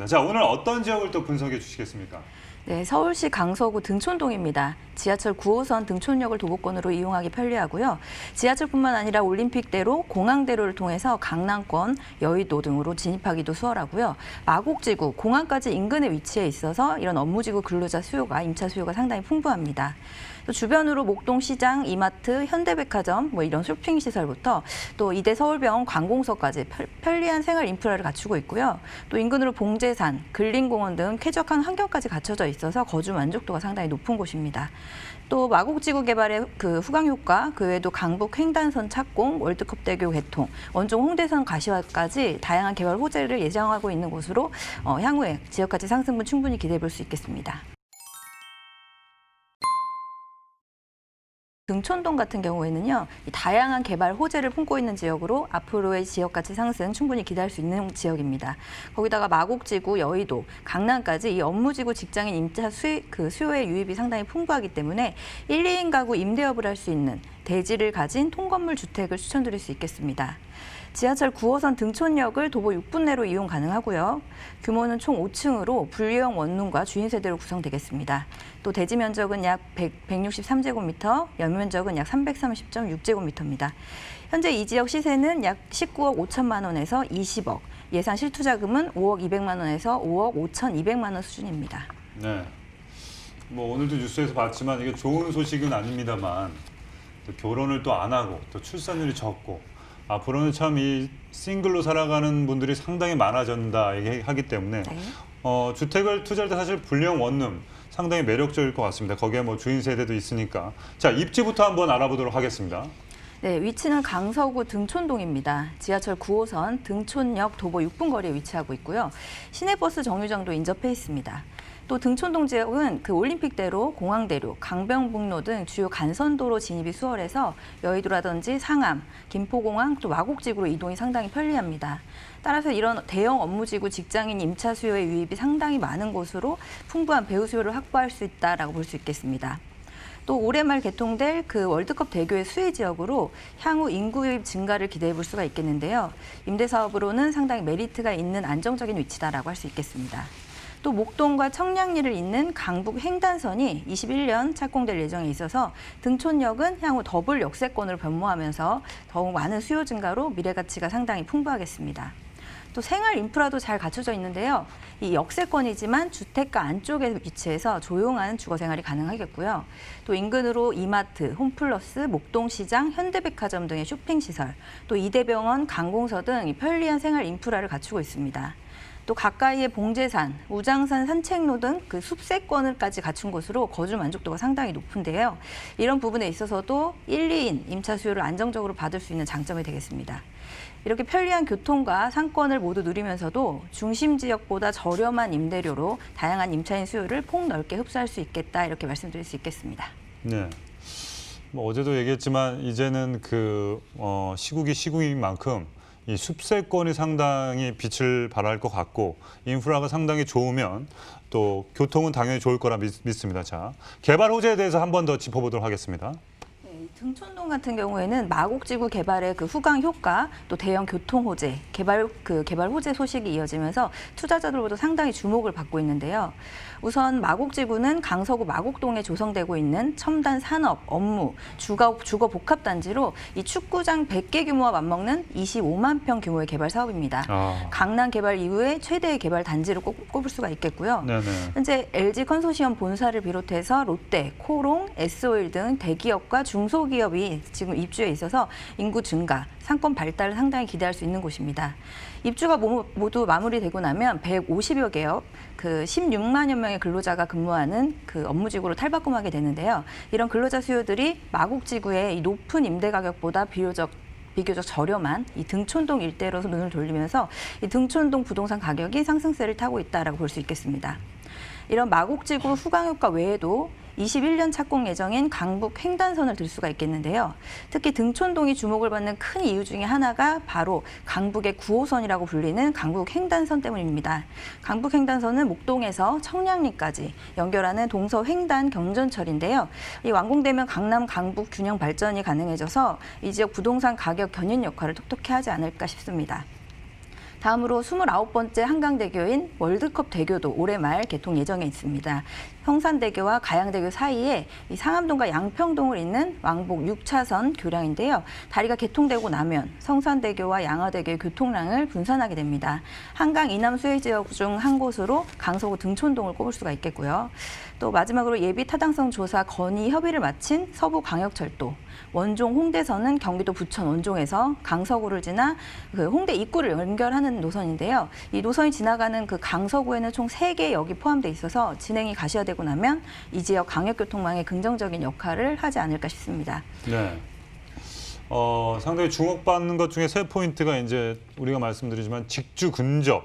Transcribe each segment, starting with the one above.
자, 오늘 어떤 지역을 또 분석해 주시겠습니까? 네, 서울시 강서구 등촌동입니다. 지하철 9호선 등촌역을 도보권으로 이용하기 편리하고요. 지하철뿐만 아니라 올림픽대로, 공항대로를 통해서 강남권, 여의도 등으로 진입하기도 수월하고요. 마곡지구, 공항까지 인근에 위치해 있어서 이런 업무지구 근로자 수요가, 임차 수요가 상당히 풍부합니다. 또 주변으로 목동시장, 이마트, 현대백화점 이런 쇼핑시설부터 또 이대 서울병원 관공서까지 편리한 생활 인프라를 갖추고 있고요. 또 인근으로 봉제산, 근린공원 등 쾌적한 환경까지 갖춰져 있어서 거주 만족도가 상당히 높은 곳입니다. 또 마곡지구 개발의 그 후광 효과, 그 외에도 강북 횡단선 착공, 월드컵대교 개통, 원종 홍대선 가시화까지 다양한 개발 호재를 예정하고 있는 곳으로 향후에 지역가치 상승분 충분히 기대해 볼 수 있겠습니다. 등촌동 같은 경우에는요, 다양한 개발 호재를 품고 있는 지역으로 앞으로의 지역가치 상승 충분히 기대할 수 있는 지역입니다. 거기다가 마곡지구, 여의도, 강남까지 이 업무지구 직장인 임차 수요의 유입이 상당히 풍부하기 때문에 1, 2인 가구 임대업을 할 수 있는 대지를 가진 통건물 주택을 추천드릴 수 있겠습니다. 지하철 9호선 등촌역을 도보 6분 내로 이용 가능하고요. 규모는 총 5층으로 분리형 원룸과 주인 세대로 구성되겠습니다. 또 대지 면적은 약 163제곱미터, 연면적은 약 330.6제곱미터입니다. 현재 이 지역 시세는 약 19억 5천만 원에서 20억, 예산 실투자금은 5억 200만 원에서 5억 5,200만 원 수준입니다. 네. 오늘도 뉴스에서 봤지만 이게 좋은 소식은 아닙니다만 또 결혼을 또 안 하고 또 출산율이 적고 앞으로는 참 이 싱글로 살아가는 분들이 상당히 많아진다 얘기하기 때문에 네. 주택을 투자할 때 사실 분리형 원룸 상당히 매력적일 것 같습니다. 거기에 주인 세대도 있으니까. 자, 입지부터 한번 알아보도록 하겠습니다. 네, 위치는 강서구 등촌동입니다. 지하철 9호선 등촌역 도보 6분 거리에 위치하고 있고요. 시내버스 정류장도 인접해 있습니다. 또 등촌동 지역은 그 올림픽대로, 공항대로, 강변북로 등 주요 간선도로 진입이 수월해서 여의도라든지 상암, 김포공항, 또 마곡지구로 이동이 상당히 편리합니다. 따라서 이런 대형 업무지구 직장인 임차 수요의 유입이 상당히 많은 곳으로 풍부한 배우 수요를 확보할 수 있다라고 볼 수 있겠습니다. 또 올해 말 개통될 그 월드컵 대교의 수혜 지역으로 향후 인구 유입 증가를 기대해 볼 수가 있겠는데요. 임대 사업으로는 상당히 메리트가 있는 안정적인 위치다라고 할 수 있겠습니다. 또 목동과 청량리를 잇는 강북 횡단선이 21년 착공될 예정에 있어서 등촌역은 향후 더블 역세권으로 변모하면서 더욱 많은 수요 증가로 미래 가치가 상당히 풍부하겠습니다. 또 생활 인프라도 잘 갖춰져 있는데요. 이 역세권이지만 주택가 안쪽에 위치해서 조용한 주거 생활이 가능하겠고요. 또 인근으로 이마트, 홈플러스, 목동시장, 현대백화점 등의 쇼핑시설, 또 이대병원, 관공서 등 편리한 생활 인프라를 갖추고 있습니다. 또 가까이에 봉제산, 우장산 산책로 등 그 숲세권을까지 갖춘 곳으로 거주 만족도가 상당히 높은데요. 이런 부분에 있어서도 1, 2인 임차 수요를 안정적으로 받을 수 있는 장점이 되겠습니다. 이렇게 편리한 교통과 상권을 모두 누리면서도 중심 지역보다 저렴한 임대료로 다양한 임차인 수요를 폭넓게 흡수할 수 있겠다, 이렇게 말씀드릴 수 있겠습니다. 네. 어제도 얘기했지만 이제는 시국이 시국인 만큼 이 숲세권이 상당히 빛을 발할 것 같고 인프라가 상당히 좋으면 또 교통은 당연히 좋을 거라 믿습니다. 자, 개발 호재에 대해서 한 번 더 짚어보도록 하겠습니다. 등촌동 같은 경우에는 마곡지구 개발의 그 후광 효과, 또 대형 교통 호재, 개발 호재 소식이 이어지면서 투자자들로도 상당히 주목을 받고 있는데요. 우선 마곡지구는 강서구 마곡동에 조성되고 있는 첨단 산업, 업무, 주거 복합 단지로 이 축구장 100개 규모와 맞먹는 25만 평 규모의 개발 사업입니다. 강남 개발 이후에 최대의 개발 단지로 꼽을 수가 있겠고요. 네네. 현재 LG 컨소시엄 본사를 비롯해서 롯데, 코롱, S-오일 등 대기업과 중소기업이 지금 입주해 있어서 인구 증가, 상권 발달을 상당히 기대할 수 있는 곳입니다. 입주가 모두 마무리되고 나면 150여 개업, 16만여 명의 근로자가 근무하는 그 업무지구로 탈바꿈하게 되는데요. 이런 근로자 수요들이 마곡지구의 이 높은 임대 가격보다 비교적 저렴한 이 등촌동 일대로 눈을 돌리면서 이 등촌동 부동산 가격이 상승세를 타고 있다라고 볼 수 있겠습니다. 이런 마곡지구 후광 효과 외에도 21년 착공 예정인 강북 횡단선을 들 수가 있겠는데요. 특히 등촌동이 주목을 받는 큰 이유 중에 하나가 바로 강북의 9호선이라고 불리는 강북 횡단선 때문입니다. 강북 횡단선은 목동에서 청량리까지 연결하는 동서 횡단 경전철인데요. 이 완공되면 강남 강북 균형 발전이 가능해져서 이 지역 부동산 가격 견인 역할을 톡톡히 하지 않을까 싶습니다. 다음으로 29번째 한강대교인 월드컵 대교도 올해 말 개통 예정에 있습니다. 성산대교와 가양대교 사이에 이 상암동과 양평동을 잇는 왕복 6차선 교량인데요. 다리가 개통되고 나면 성산대교와 양화대교의 교통량을 분산하게 됩니다. 한강 이남 수해 지역 중 한 곳으로 강서구 등촌동을 꼽을 수가 있겠고요. 또 마지막으로 예비 타당성 조사 건의 협의를 마친 서부광역철도, 원종 홍대선은 경기도 부천 원종에서 강서구를 지나 그 홍대 입구를 연결하는 노선인데요. 이 노선이 지나가는 그 강서구에는 총 3개의 역이 포함되어 있어서 진행이 가시화되고 나면 이 지역 강역교통망에 긍정적인 역할을 하지 않을까 싶습니다. 네. 상당히 주목받는 것 중에 세 포인트가 이제 우리가 말씀드리지만 직주 근접.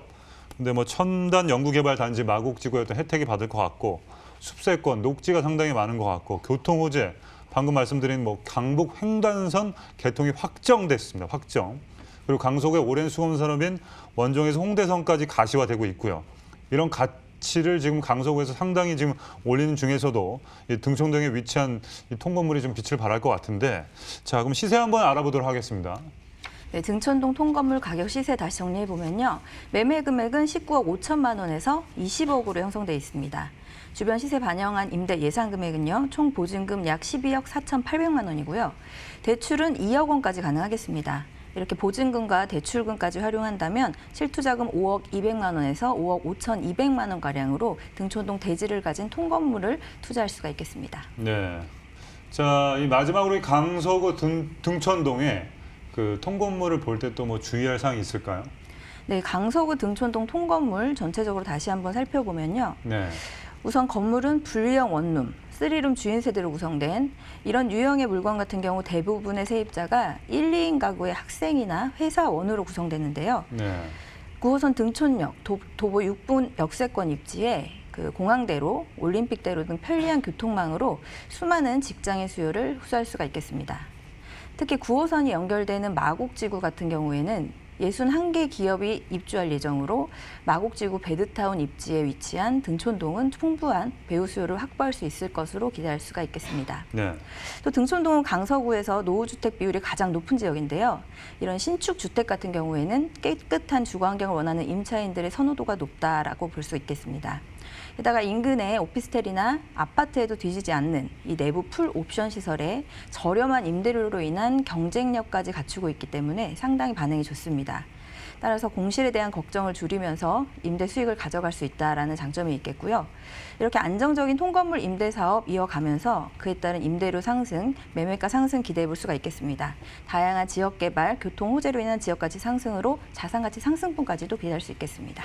근데 뭐 첨단 연구개발 단지 마곡지구에 어떤 혜택이 받을 것 같고, 숲세권, 녹지가 상당히 많은 것 같고, 교통 호재, 방금 말씀드린 뭐 강북 횡단선 개통이 확정됐습니다. 확정. 그리고 강서구의 오랜 수건 산업인 원종에서 홍대선까지 가시화되고 있고요. 이런 가치를 지금 강서구에서 상당히 지금 올리는 중에서도 이 등촌동에 위치한 이 통건물이 좀 빛을 발할 것 같은데, 자, 그럼 시세 한번 알아보도록 하겠습니다. 네, 등촌동 통건물 가격 시세 다시 정리해보면요. 매매 금액은 19억 5천만 원에서 20억으로 형성돼 있습니다. 주변 시세 반영한 임대 예상 금액은요. 총 보증금 약 12억 4,800만 원이고요. 대출은 2억 원까지 가능하겠습니다. 이렇게 보증금과 대출금까지 활용한다면 실투자금 5억 200만 원에서 5억 5,200만 원가량으로 등촌동 대지를 가진 통건물을 투자할 수가 있겠습니다. 네. 자, 이 마지막으로 이 강서구 등촌동에 그 통건물을 볼 때 또 뭐 주의할 사항이 있을까요? 네, 강서구 등촌동 통건물 전체적으로 다시 한번 살펴보면요. 네. 우선 건물은 분리형 원룸, 3룸 주인 세대로 구성된 이런 유형의 물건 같은 경우 대부분의 세입자가 1, 2인 가구의 학생이나 회사원으로 구성되는데요. 네. 9호선 등촌역, 도보 6분 역세권 입지에 그 공항대로, 올림픽대로 등 편리한 교통망으로 수많은 직장의 수요를 흡수할 수가 있겠습니다. 특히 9호선이 연결되는 마곡지구 같은 경우에는 61개 기업이 입주할 예정으로 마곡지구 베드타운 입지에 위치한 등촌동은 풍부한 배우 수요를 확보할 수 있을 것으로 기대할 수가 있겠습니다. 네. 또 등촌동은 강서구에서 노후주택 비율이 가장 높은 지역인데요. 이런 신축 주택 같은 경우에는 깨끗한 주거 환경을 원하는 임차인들의 선호도가 높다라고 볼 수 있겠습니다. 게다가 인근의 오피스텔이나 아파트에도 뒤지지 않는 이 내부 풀 옵션 시설에 저렴한 임대료로 인한 경쟁력까지 갖추고 있기 때문에 상당히 반응이 좋습니다. 따라서 공실에 대한 걱정을 줄이면서 임대 수익을 가져갈 수 있다는 장점이 있겠고요. 이렇게 안정적인 통건물 임대 사업 이어가면서 그에 따른 임대료 상승, 매매가 상승 기대해 볼 수가 있겠습니다. 다양한 지역 개발, 교통 호재로 인한 지역 가치 상승으로 자산 가치 상승분까지도 기대할 수 있겠습니다.